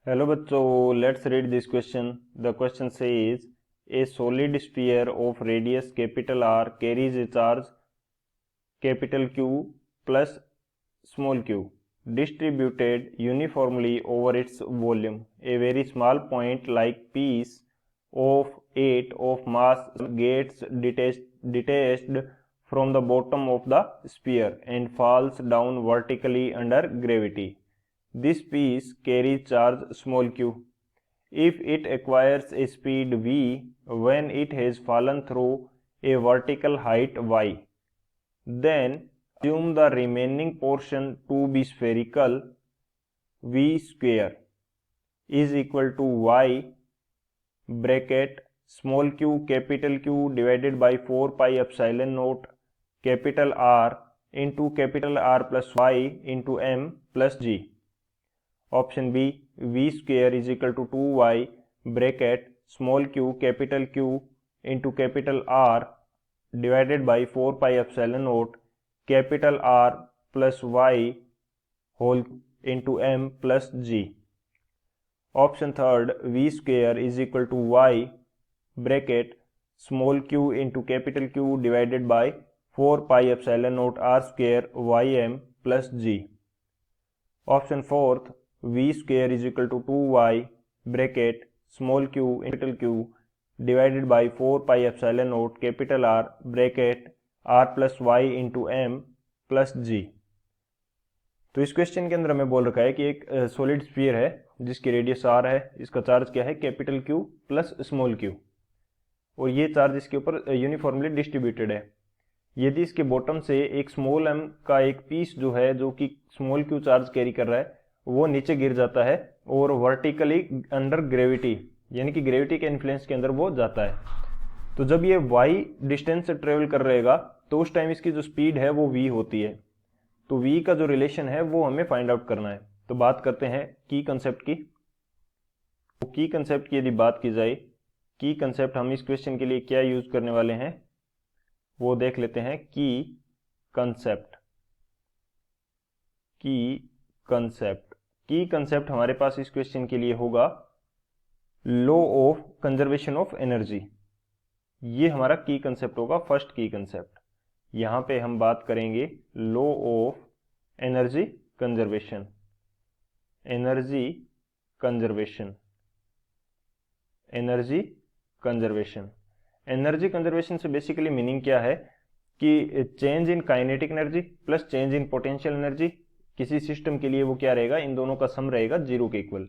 Hello बच्चों, let's read this question. The question says A solid sphere of radius capital R carries A charge capital Q plus small q distributed uniformly over its volume. A very small point like piece of 8 of mass gets detached from the bottom of the sphere and falls down vertically under gravity. This piece carries charge small q. If it acquires a speed v when it has fallen through a vertical height y, then assume the remaining portion to be spherical. V square is equal to y bracket small q capital Q divided by 4 pi epsilon naught capital R into capital R plus y into m plus g. Option B, v square is equal to 2y bracket small q capital Q into capital R divided by 4 pi epsilon naught capital R plus y whole into m plus g. Option third, v square is equal to y bracket small q into capital Q divided by 4 pi epsilon naught r square ym plus g. Option fourth, v square is equal to 2y bracket small q into capital Q divided by 4 pi epsilon naught capital R bracket r plus y into m plus g. तो इस question के अंदर हमें बोल रखा है कि एक सॉलिड स्फीयर है जिसकी रेडियस r है, इसका चार्ज क्या है capital Q plus small q, और ये चार्ज इसके ऊपर यूनिफॉर्मली डिस्ट्रीब्यूटेड है। यदि इसके बॉटम से एक स्मॉल m का एक पीस जो है जो कि स्मॉल q चार्ज कैरी कर रहा है वो नीचे गिर जाता है और वर्टिकली अंडर ग्रेविटी यानी कि ग्रेविटी के इन्फ्लुएंस के अंदर वो जाता है। तो जब ये y डिस्टेंस से ट्रेवल कर रहेगा तो उस टाइम इसकी जो स्पीड है वो v होती है। तो v का जो रिलेशन है वो हमें फाइंड आउट करना है। तो बात करते हैं की कंसेप्ट की। तो की कंसेप्ट की यदि बात की जाए, की कंसेप्ट हम इस क्वेश्चन के लिए क्या यूज करने वाले हैं वो देख लेते हैं। की कंसेप्ट, की कंसेप्ट, की कंसेप्ट हमारे पास इस क्वेश्चन के लिए होगा law of conservation of energy. ये हमारा की कंसेप्ट होगा, फर्स्ट की कंसेप्ट। यहां पे हम बात करेंगे law of energy conservation, energy conservation, energy conservation. Energy conservation से बेसिकली मीनिंग क्या है कि change in kinetic energy plus change in potential energy किसी सिस्टम के लिए वो क्या रहेगा, इन दोनों का सम रहेगा जीरो के इक्वल।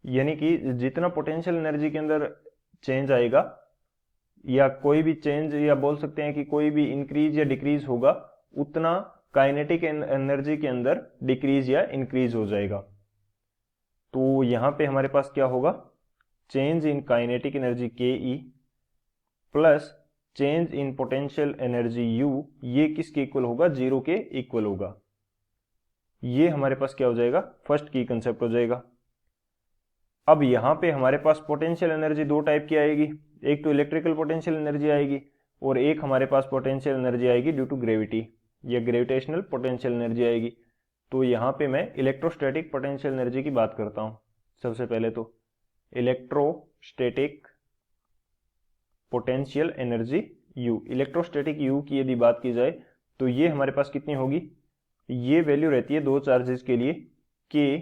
यानी कि जितना पोटेंशियल एनर्जी के अंदर चेंज आएगा या कोई भी चेंज, या बोल सकते हैं कि कोई भी इंक्रीज या डिक्रीज होगा, उतना काइनेटिक एनर्जी के अंदर डिक्रीज या इंक्रीज हो जाएगा। तो यहां पे हमारे पास क्या होगा, चेंज इन काइनेटिक एनर्जी के E plus change in potential energy you, ये किसके इक्वल होगा, जीरो के इक्वल होगा। ये हमारे पास क्या हो जाएगा, फर्स्ट की कंसेप्ट हो जाएगा। अब यहां पे हमारे पास पोटेंशियल एनर्जी दो टाइप की आएगी, एक तो इलेक्ट्रिकल पोटेंशियल एनर्जी आएगी और एक हमारे पास पोटेंशियल एनर्जी आएगी ड्यू टू ग्रेविटी या ग्रेविटेशनल पोटेंशियल एनर्जी आएगी। तो यहाँ पे मैं इलेक्ट्रोस्टैटिक पोटेंशियल एनर्जी की बात करता हूँ। सबसे पहले तो electrostatic potential energy you, electrostatic you की यदि बात की जाए तो ये हमारे पास कितनी होगी, ये वैल्यू रहती है दो चार्जेस के लिए के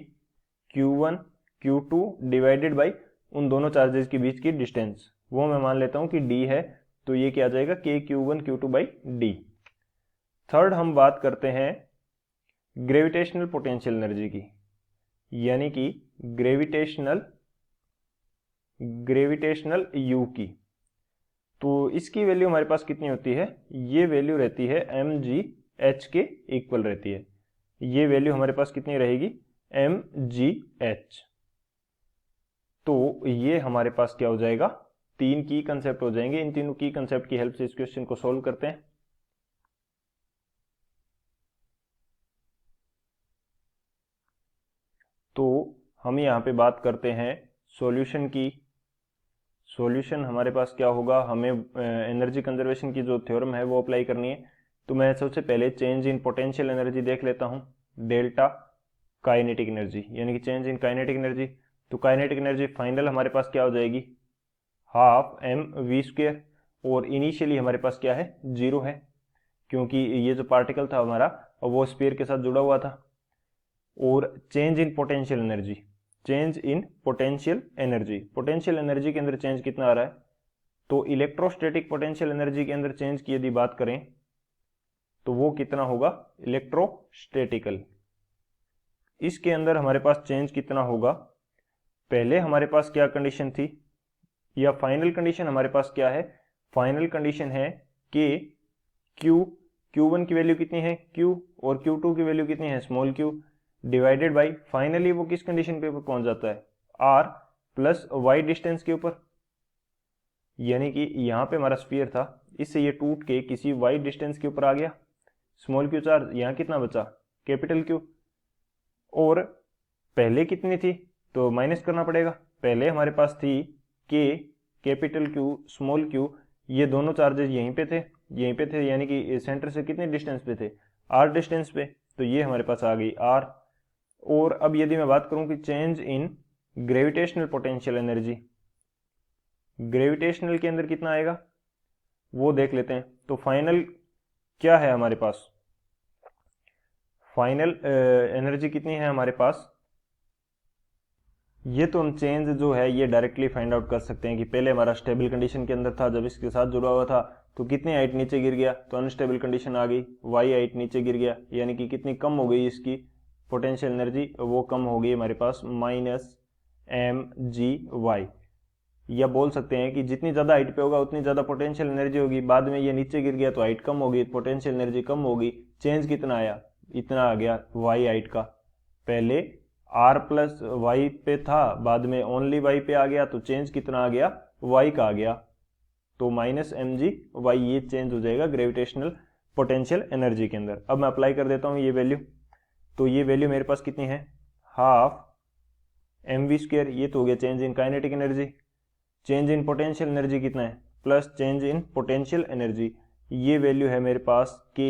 Q1 Q2 डिवाइडेड बाई उन दोनों चार्जेस के बीच की डिस्टेंस, वो मैं मान लेता हूं कि d है, तो ये क्या आ जाएगा के Q1 Q2 by D. Third हम बात करते हैं ग्रेविटेशनल पोटेंशियल एनर्जी की, यानी कि ग्रेविटेशनल यू की। तो इसकी वैल्यू हमारे पास कितनी होती है, ये वैल्यू रहती है mgh के इक्वल रहती है। ये वैल्यू हमारे पास कितनी रहेगी, mgh। तो ये हमारे पास क्या हो जाएगा, तीन की कंसेप्ट हो जाएंगे। इन तीनों की कंसेप्ट की हेल्प से इस क्वेश्चन को सॉल्व करते हैं। तो हम यहाँ पे बात करते हैं सॉल्यूशन की। सॉल्यूशन हमारे पास क्या होगा, हमें एनर्जी कंजर्वेशन की जो थ्योरम है वो अप्लाई करनी है। तो मैं सबसे पहले चेंज इन पोटेंशियल एनर्जी देख लेता हूँ, डेल्टा काइनेटिक एनर्जी, यानी कि चेंज इन काइनेटिक एनर्जी। तो काइनेटिक एनर्जी फाइनल हमारे पास क्या हो जाएगी, हाफ एम वी स्क्वेयर, और इनिशियली हमारे पास क्या है, 0 है, क्योंकि ये जो पार्टिकल था हमारा वो स्फीयर के साथ जुड़ा हुआ था। और change in potential energy, change in potential energy के अंदर चेंज कितना आ रहा है, तो इलेक्ट्रोस्टैटिक पोटेंशियल एनर्जी के अंदर चेंज की यदि बात करें तो वो कितना होगा, इलेक्ट्रोस्टैटिकल। इसके अंदर हमारे पास चेंज कितना होगा, पहले हमारे पास क्या कंडीशन थी, या फाइनल कंडीशन हमारे पास क्या है, फाइनल कंडीशन है कि Q1 की वैल्यू कितनी है Q, और Q2 की वैल्यू कितनी है small q, divided by finally वो किस कंडीशन पे पहुंच जाता है, R प्लस y डिस्टेंस के ऊपर। यानी कि यहाँ पे हमारा स्फीयर था, इससे ये टूट के किसी y डिस्टेंस के ऊपर आ गया, स्मॉल q चार्ज, यहाँ कितना बचा, कैपिटल Q। और पहले कितनी थी, तो माइनस करना पड़ेगा, पहले हमारे पास थी K capital Q small q, ये दोनों चार्जेस यहीं पे थे, यानी कि सेंटर से कितने डिस्टेंस पे थे, R डिस्टेंस पे, तो ये हमारे पास आ गई R। और अब यदि मैं बात करूं कि change in gravitational potential energy, gravitational के अंदर कितना आएगा वो देख लेते हैं। तो फाइनल क्या है हमारे पास, फाइनल एनर्जी कितनी है हमारे पास, ये तो हम चेंज जो है ये डायरेक्टली फाइंड आउट कर सकते हैं कि पहले हमारा स्टेबल कंडीशन के अंदर था, जब इसके साथ जुड़ा हुआ था तो कितनी हाइट नीचे गिर गया, तो अनस्टेबल कंडीशन आ गई, वाई हाइट नीचे गिर गया, यानी कि कितनी कम हो गई इसकी पोटेंशियल एनर्जी, वो कम हो गई हमारे पास -mgy। या बोल सकते हैं कि जितनी ज़्यादा हाइट पे होगा उतनी ज़्यादा पोटेंशियल एनर्जी होगी, बाद में ये नीचे गिर गया तो हाइट कम होगी, पोटेंशियल एनर्जी कम होगी, चेंज कितना आया, इतना आ गया वाई हाइट का, पहले r प्लस वाई पे था, बाद में ओनली y पे आ गया, तो चेंज कितना आ गया, y का आ गया, तो -mgy, ये चेंज हो जाएगा ग्रेविटेशनल पोटेंशियल एनर्जी के अंदर। अब मैं अप्लाई कर देता हूँ ये वैल्यू, तो ये वैल्यू मेरे पास कितनी है, हाफ mv स्क्वायर, ये तो हो गया change in kinetic energy, change in potential energy कितना है, plus change in potential energy, ये वैल्यू है मेरे पास k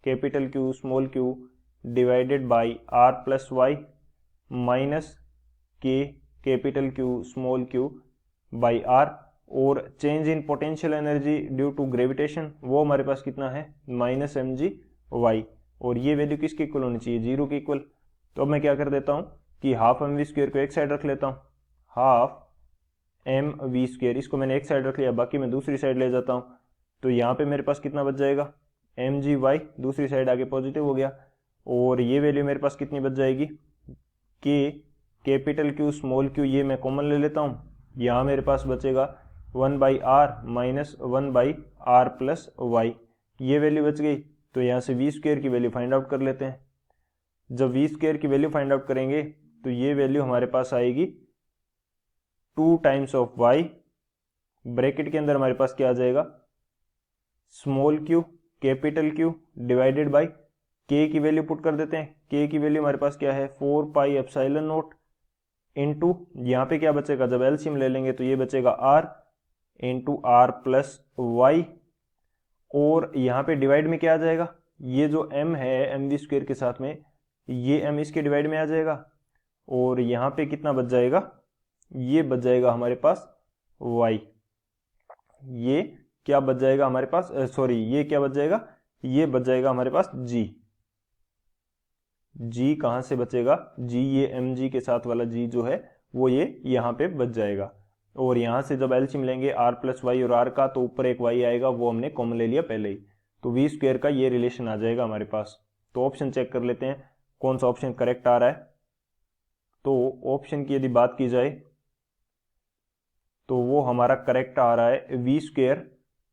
capital Q small q divided by r plus y minus k capital Q small q by r, और change in potential energy due to gravitation वो हमारे पास कितना है, -mgy, और ये वैल्यू किसके इक्वल होनी चाहिए, 0 के इक्वल। तो अब मैं क्या कर देता हूँ कि हाफ एम वी स्क्वेयर को एक साइड रख लेता हूँ, हाफ एम वी स्क्वेयर, इसको मैंने एक साइड रख लिया, बाकी मैं दूसरी साइड ले जाता हूँ, तो यहाँ पे मेरे पास कितना बच जाएगा, mgy, दूसरी साइड आगे पॉजिटिव हो गया, और ये वैल्यू मेरे पास कितनी बच जाएगी, k capital Q small q, ये मैं कॉमन ले लेता हूँ, यहाँ मेरे पास बचेगा 1/r minus 1/r plus y, ये वैल्यू बच गई। तो यहाँ से वी स्क्वेयर की वैल्यू फाइंड आउट कर लेते हैं, जब वी स्क्वेयर की वैल्यू फाइंड आउट करेंगे तो ये वैल्यू हमारे पास आएगी 2 टाइम्स ऑफ y, ब्रैकेट के अंदर हमारे पास क्या आ जाएगा, small q capital Q divided by k की वैल्यू पुट कर देते हैं, k की वैल्यू हमारे पास क्या है 4 पाई एप्सिलॉन नॉट इनटू, यहाँ पे क्या बचेगा, जब एलसीएम ले लेंगे तो ये बचेगा r into r plus y, और यहाँ पे डिवाइड में क्या आ जाएगा, ये जो m है एम वी स्क्वेयर के साथ में, ये m इसके डिवाइड में आ जाएगा, और यहाँ पे कितना बच जाएगा, ये बच जाएगा हमारे पास y, ये क्या बच जाएगा हमारे पास, सॉरी ये क्या बच जाएगा, ये बच जाएगा हमारे पास g, g कहाँ से बचेगा, g ये mg के साथ वाला g जो है वो ये यहाँ पे बच जाएगा, और यहाँ से जब एलसीएम लेंगे r प्लस वाई और r का, तो ऊपर एक y आएगा, वो हमने कॉमन ले लिया पहले ही, तो वी स्क्वेयर का ये रिलेशन आ जाएगा हमारे पास। तो ऑप्शन चेक कर लेते हैं कौन सा ऑप्शन करेक्ट आ रहा है। तो ऑप्शन की यदि बात की जाए तो वो हमारा करेक्ट आ रहा है v square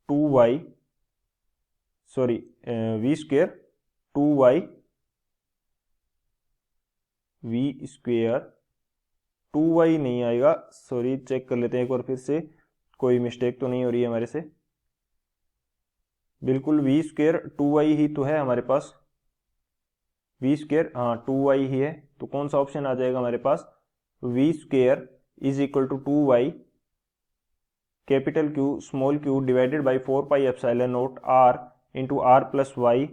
2y, sorry v square 2y, v square 2y नहीं आएगा, सॉरी चेक कर लेते हैं एक बार फिर से, कोई मिस्टेक तो नहीं हो रही है हमारे से, बिल्कुल वी स्क्वेयर 2y ही तो है हमारे पास, वी स्क्वेयर हाँ 2y ही है, तो कौन सा ऑप्शन आ जाएगा हमारे पास, V square is equal to 2y capital Q small q divided by 4 pi epsilon not r into r plus y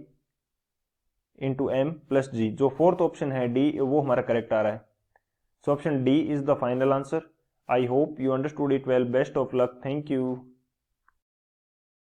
into m plus g, जो फोर्थ ऑप्शन है डी वो हमारा करेक्ट आ रहा है। So option D is the final answer. I hope you understood it well. Best of luck. Thank you.